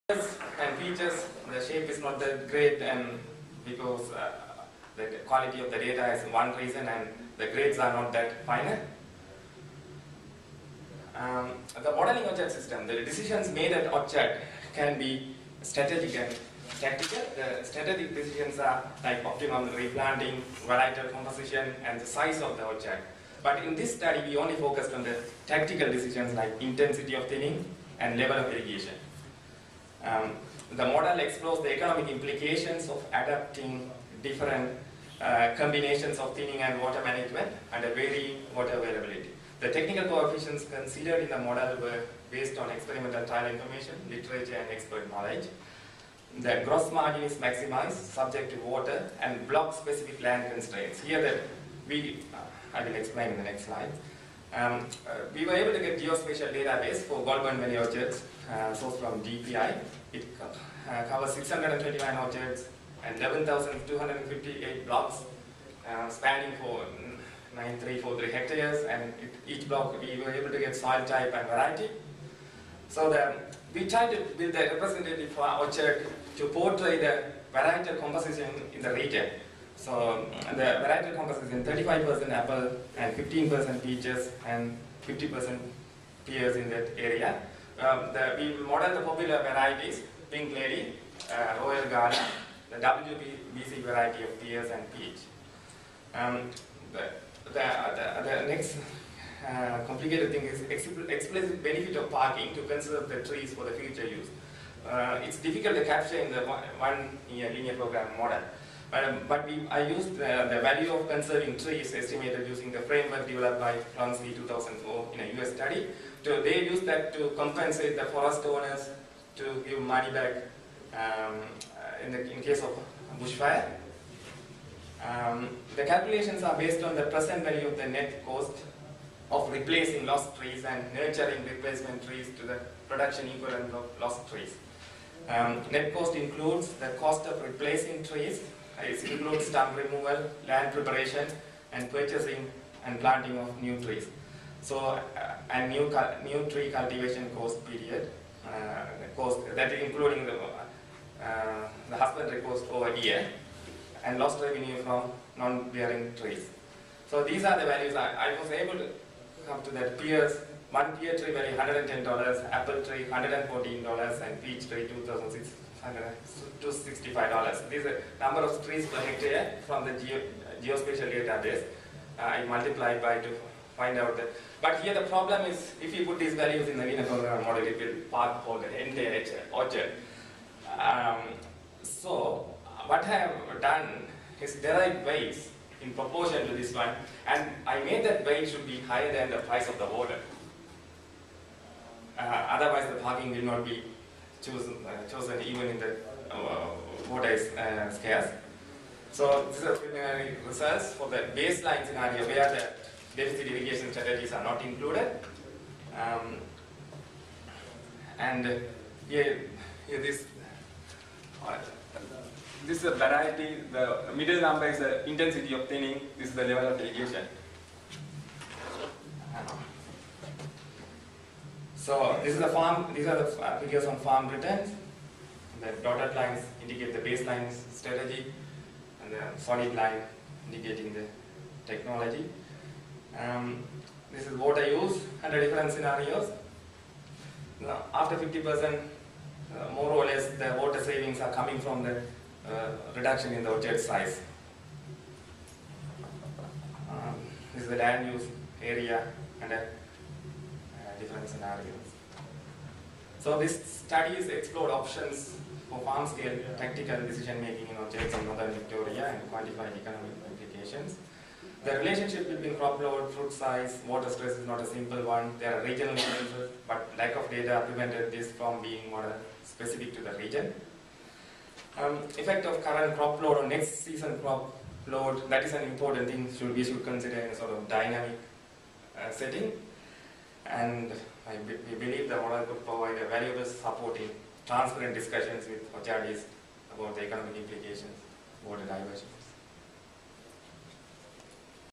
And features, the shape is not that great, and because the quality of the data is one reason, and the grades are not that finer. The modeling object system, the decisions made at object can be strategic and tactical. The strategic decisions are like optimum replanting, varietal composition, and the size of the object. But in this study, we only focused on the tactical decisions like intensity of thinning and level of irrigation. The model explores the economic implications of adapting different combinations of thinning and water management under varying water availability. The technical coefficients considered in the model were based on experimental trial information, literature, and expert knowledge. The gross margin is maximized, subject to water and block-specific land constraints. Here that I will explain in the next slide. We were able to get geospatial database for Goulburn Valley objects sourced from DPI. It covers 629 objects and 11,258 blocks spanning for 9343 hectares, and each block we were able to get soil type and variety. So we tried to build a representative for our orchard to portray the varietal composition in the region. So the varietal composition 35% apple and 15% peaches and 50% pears in that area. We modeled the popular varieties: Pink Lady, Royal Garden, the WBC variety of pears and peach. The next complicated thing is explicit benefit of parking to conserve the trees for the future use. It's difficult to capture in the one-year linear program model. But I used the value of conserving trees estimated using the framework developed by Clonsky 2004 in a US study. They used that to compensate the forest owners to give money back in case of bushfire. The calculations are based on the present value of the net cost of replacing lost trees and nurturing replacement trees to the production equivalent of lost trees. Net cost includes the cost of replacing trees. It includes stump removal, land preparation, and purchasing and planting of new trees. So, and new tree cultivation cost period, cost that is including the husbandry cost over a year, and lost revenue from non-bearing trees. So these are the values. I was able to come to that pears. One pear tree value $110, apple tree $114, and peach tree $2,665. These are number of trees per hectare from the geospatial database. I multiplied by to find out that. But here the problem is, if you put these values in the linear program model, it will park for the entire orchard. So what I have done is derived weights in proportion to this one, and I made that weight should be higher than the price of the water. Otherwise, the parking will not be chosen even in the water is scarce. So this is a preliminary results for the baseline scenario where the deficit irrigation strategies are not included. And here this is a variety. The middle number is the intensity of thinning. This is the level of irrigation. So this is the farm. These are the figures on farm returns. The dotted lines indicate the baseline strategy, and the solid line indicating the technology. This is water use under different scenarios. Now, after 50%, more or less, the water savings are coming from the reduction in the orchard size. This is the land use area under different scenarios. So this studies explored options for farm scale tactical decision making in orchards in northern Victoria and quantified economic implications. The relationship between crop load, fruit size, water stress is not a simple one. There are regional differences, but lack of data prevented this from being more specific to the region. Effect of current crop load on next season crop load, that is an important thing we should consider in a sort of dynamic setting. And we believe the model could provide a valuable support in transparent discussions with orchardists about the economic implications of water diversion.